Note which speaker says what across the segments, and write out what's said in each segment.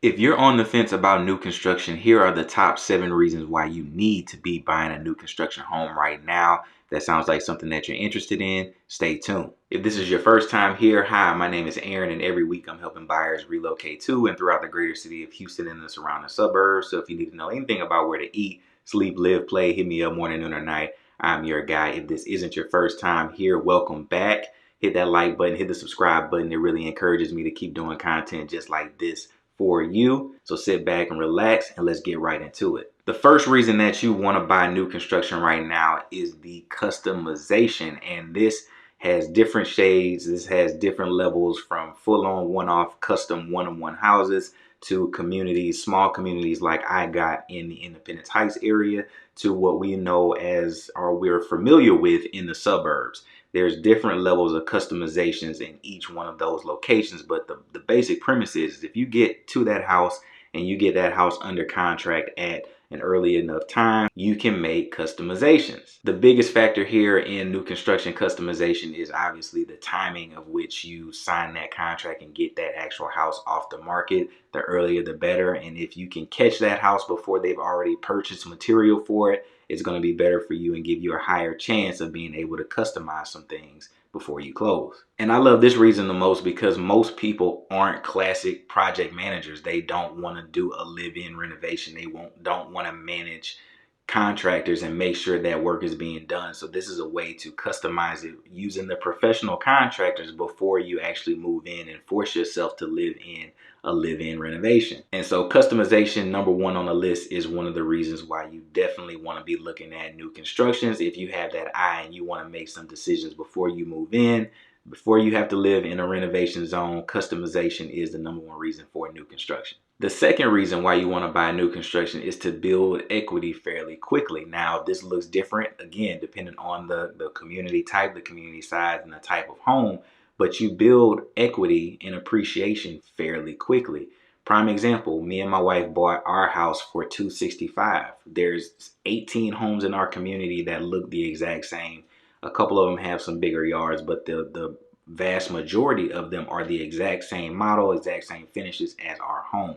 Speaker 1: If you're on the fence about new construction, here are the top 7 reasons why you need to be buying a new construction home right now. That sounds like something that you're interested in. Stay tuned. If this is your first time here, hi, my name is Aaron, and every week I'm helping buyers relocate to and throughout the greater city of Houston and the surrounding suburbs. So if you need to know anything about where to eat, sleep, live, play, hit me up morning, noon, or night. I'm your guy. If this isn't your first time here, welcome back. Hit that like button, hit the subscribe button. It really encourages me to keep doing content just like this for you. So sit back and relax and let's get right into it. The first reason that you want to buy new construction right now is the customization. And this has different shades. This has different levels from full-on one-off custom one-on-one houses to communities, small communities like I got in the Independence Heights area to what we know as or we're familiar with in the suburbs. There's different levels of customizations in each one of those locations, but the basic premise is if you get to that house and you get that house under contract at an early enough time, you can make customizations. The biggest factor here in new construction customization is obviously the timing of which you sign that contract and get that actual house off the market. The earlier the better, and if you can catch that house before they've already purchased material for it, it's going to be better for you and give you a higher chance of being able to customize some things before you close. And I love this reason the most because most people aren't classic project managers. They don't want to do a live-in renovation. They don't want to manage contractors and make sure that work is being done. So this is a way to customize it using the professional contractors before you actually move in and force yourself to live in a live-in renovation. And so customization, number one on the list, is one of the reasons why you definitely want to be looking at new constructions. If you have that eye and you want to make some decisions before you move in, before you have to live in a renovation zone, customization is the number one reason for new construction. The second reason why you want to buy new construction is to build equity fairly quickly. Now, this looks different, again, depending on the community type, the community size, and the type of home, but you build equity and appreciation fairly quickly. Prime example, me and my wife bought our house for $265. There's 18 homes in our community that look the exact same. A couple of them have some bigger yards, but the vast majority of them are the exact same model, exact same finishes as our home.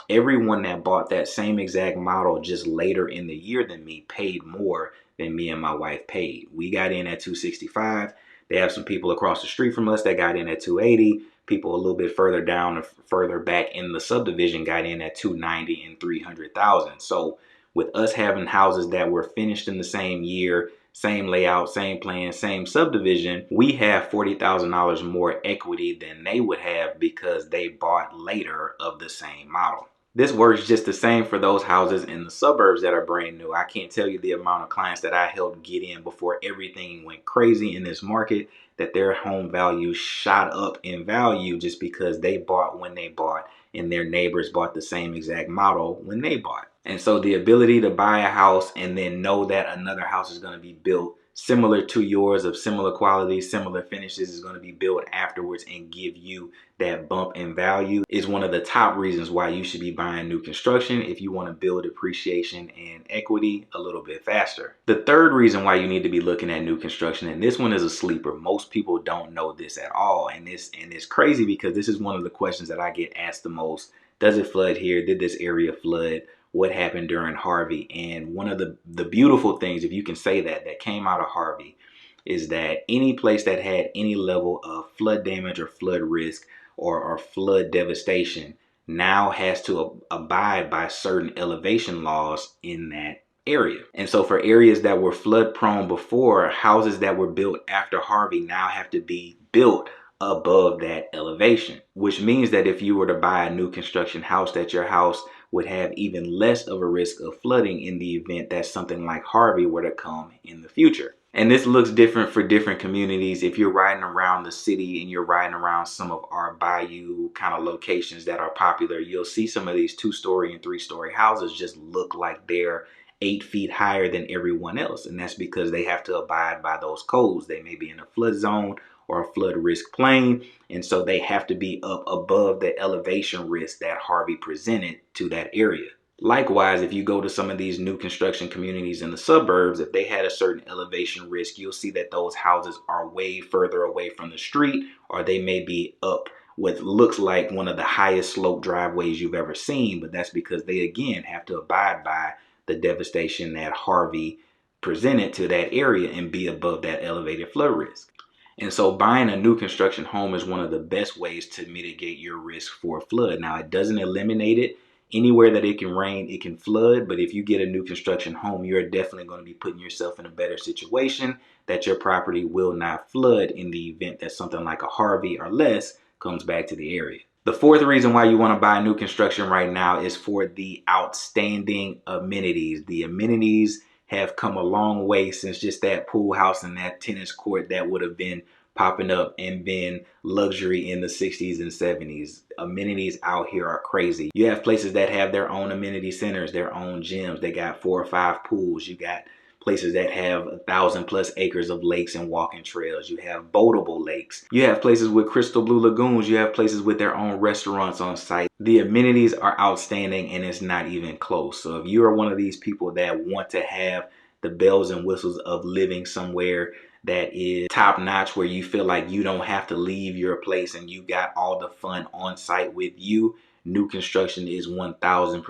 Speaker 1: Everyone that bought that same exact model just later in the year than me paid more than me and my wife paid. We got in at 265. They have some people across the street from us that got in at 280. People a little bit further down or further back in the subdivision got in at 290 and 300,000. So with us having houses that were finished in the same year, same layout, same plan, same subdivision, we have $40,000 more equity than they would have because they bought later of the same model. This works just the same for those houses in the suburbs that are brand new. I can't tell you the amount of clients that I helped get in before everything went crazy in this market, that their home value shot up in value just because they bought when they bought and their neighbors bought the same exact model when they bought. And so the ability to buy a house and then know that another house is going to be built similar to yours of similar quality, similar finishes is going to be built afterwards and give you that bump in value is one of the top reasons why you should be buying new construction if you want to build appreciation and equity a little bit faster. The third reason why you need to be looking at new construction, and this one is a sleeper. Most people don't know this at all. And it's crazy because this is one of the questions that I get asked the most. Does it flood here? Did this area flood? What happened during Harvey? And one of the beautiful things, if you can say that came out of Harvey, is that any place that had any level of flood damage or flood risk or flood devastation now has to abide by certain elevation laws in that area. And so for areas that were flood prone before, houses that were built after Harvey now have to be built above that elevation, which means that if you were to buy a new construction house, that your house would have even less of a risk of flooding in the event that something like Harvey were to come in the future. And this looks different for different communities. If you're riding around the city and you're riding around some of our bayou kind of locations that are popular, you'll see some of these 2-story and 3-story houses just look like they're 8 feet higher than everyone else. And that's because they have to abide by those codes. They may be in a flood zone or a flood risk plain, and so they have to be up above the elevation risk that Harvey presented to that area. Likewise, if you go to some of these new construction communities in the suburbs, if they had a certain elevation risk, you'll see that those houses are way further away from the street, or they may be up what looks like one of the highest slope driveways you've ever seen, but that's because they again have to abide by the devastation that Harvey presented to that area and be above that elevated flood risk. And so buying a new construction home is one of the best ways to mitigate your risk for a flood. Now, it doesn't eliminate it. Anywhere that it can rain, it can flood. But if you get a new construction home, you're definitely going to be putting yourself in a better situation that your property will not flood in the event that something like a Harvey or less comes back to the area. The fourth reason why you want to buy new construction right now is for the outstanding amenities. The amenities have come a long way since just that pool house and that tennis court that would have been popping up and been luxury in the 60s and 70s. Amenities out here are crazy. You have places that have their own amenity centers, their own gyms. They got 4 or 5 pools. You got places that have 1,000+ acres of lakes and walking trails. You have boatable lakes. You have places with crystal blue lagoons. You have places with their own restaurants on site. The amenities are outstanding and it's not even close. So if you are one of these people that want to have the bells and whistles of living somewhere that is top notch, where you feel like you don't have to leave your place and you got all the fun on site with you, new construction is 1,000%,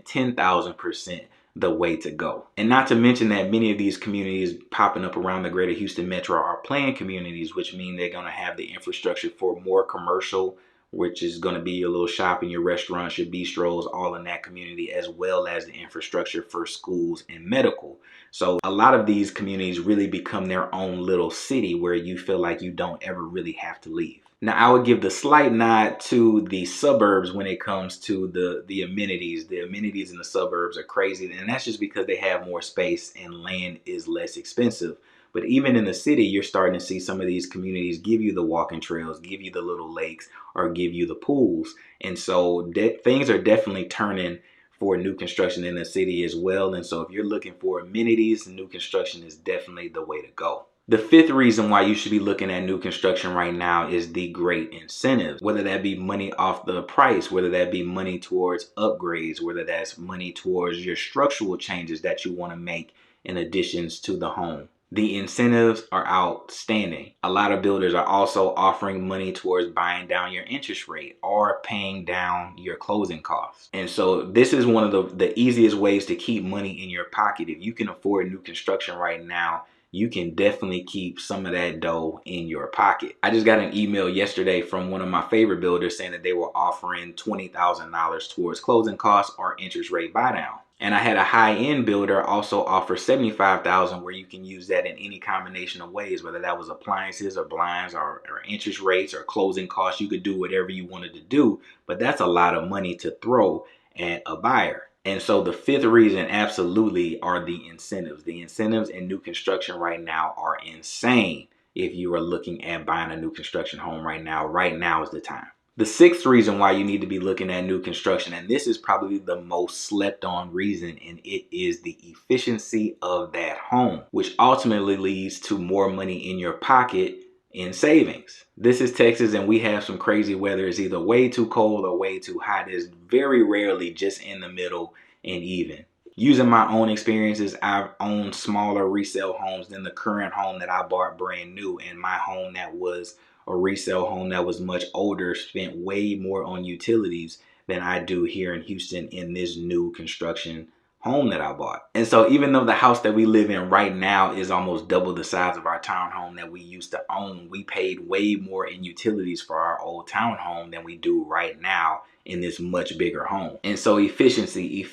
Speaker 1: 10,000% the way to go. And not to mention that many of these communities popping up around the greater Houston metro are planned communities, which mean they're going to have the infrastructure for more commercial, which is going to be your little shopping, your restaurants, your bistros, all in that community, as well as the infrastructure for schools and medical. So a lot of these communities really become their own little city where you feel like you don't ever really have to leave. Now, I would give the slight nod to the suburbs when it comes to the amenities. The amenities in the suburbs are crazy, and that's just because they have more space and land is less expensive. But even in the city, you're starting to see some of these communities give you the walking trails, give you the little lakes, or give you the pools. And so things are definitely turning for new construction in the city as well. And so if you're looking for amenities, new construction is definitely the way to go. The fifth reason why you should be looking at new construction right now is the great incentives, whether that be money off the price, whether that be money towards upgrades, whether that's money towards your structural changes that you want to make in additions to the home. The incentives are outstanding. A lot of builders are also offering money towards buying down your interest rate or paying down your closing costs. And so this is one of the easiest ways to keep money in your pocket. If you can afford new construction right now, you can definitely keep some of that dough in your pocket. I just got an email yesterday from one of my favorite builders saying that they were offering $20,000 towards closing costs or interest rate buy down. And I had a high-end builder also offer $75,000, where you can use that in any combination of ways, whether that was appliances or blinds or interest rates or closing costs. You could do whatever you wanted to do, but that's a lot of money to throw at a buyer. And so the fifth reason absolutely are the incentives. The incentives in new construction right now are insane. If you are looking at buying a new construction home right now is the time. The sixth reason why you need to be looking at new construction, and this is probably the most slept on reason, and it is the efficiency of that home, which ultimately leads to more money in your pocket in savings. This is Texas, and we have some crazy weather. It's either way too cold or way too hot. It's very rarely just in the middle and even. Using my own experiences, I've owned smaller resale homes than the current home that I bought brand new, and my home that was a resale home that was much older spent way more on utilities than I do here in Houston in this new construction home that I bought. And so even though the house that we live in right now is almost double the size of our townhome that we used to own, we paid way more in utilities for our old townhome than we do right now in this much bigger home. And so efficiency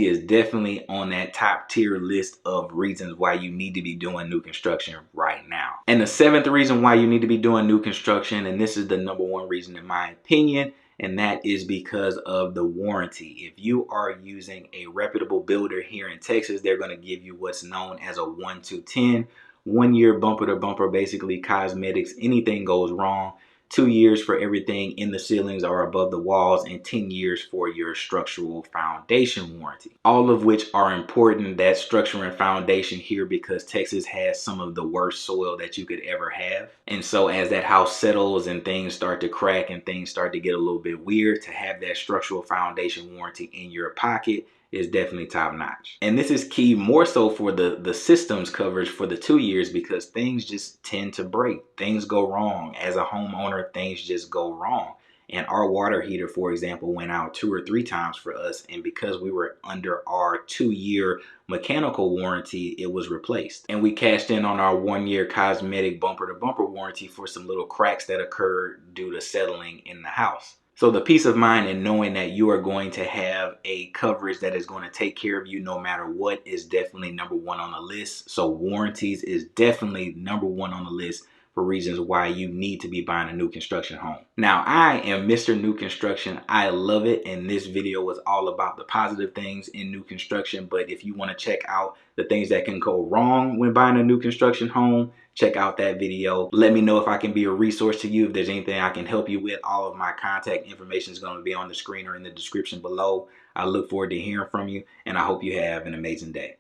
Speaker 1: is definitely on that top tier list of reasons why you need to be doing new construction right now. And the seventh reason why you need to be doing new construction, and this is the number one reason in my opinion, and that is because of the warranty. If you are using a reputable builder here in Texas, they're going to give you what's known as a 1 to 10, 1 year bumper to bumper, basically cosmetics. Anything goes wrong, 2 years for everything in the ceilings or above the walls, and 10 years for your structural foundation warranty. All of which are important, that structure and foundation here, because Texas has some of the worst soil that you could ever have. And so as that house settles and things start to crack and things start to get a little bit weird, to have that structural foundation warranty in your pocket is definitely top notch. And this is key more so for the systems coverage for the 2 years, because things just tend to break. Things go wrong. As a homeowner, things just go wrong. And our water heater, for example, went out 2 or 3 times for us. And because we were under our 2-year mechanical warranty, it was replaced. And we cashed in on our 1-year cosmetic bumper to bumper warranty for some little cracks that occurred due to settling in the house. So the peace of mind and knowing that you are going to have a coverage that is going to take care of you no matter what is definitely number one on the list. So warranties is definitely number one on the list for reasons why you need to be buying a new construction home. Now, I am Mr. New Construction. I love it. And this video was all about the positive things in new construction. But if you want to check out the things that can go wrong when buying a new construction home, check out that video. Let me know if I can be a resource to you. If there's anything I can help you with, all of my contact information is going to be on the screen or in the description below. I look forward to hearing from you, and I hope you have an amazing day.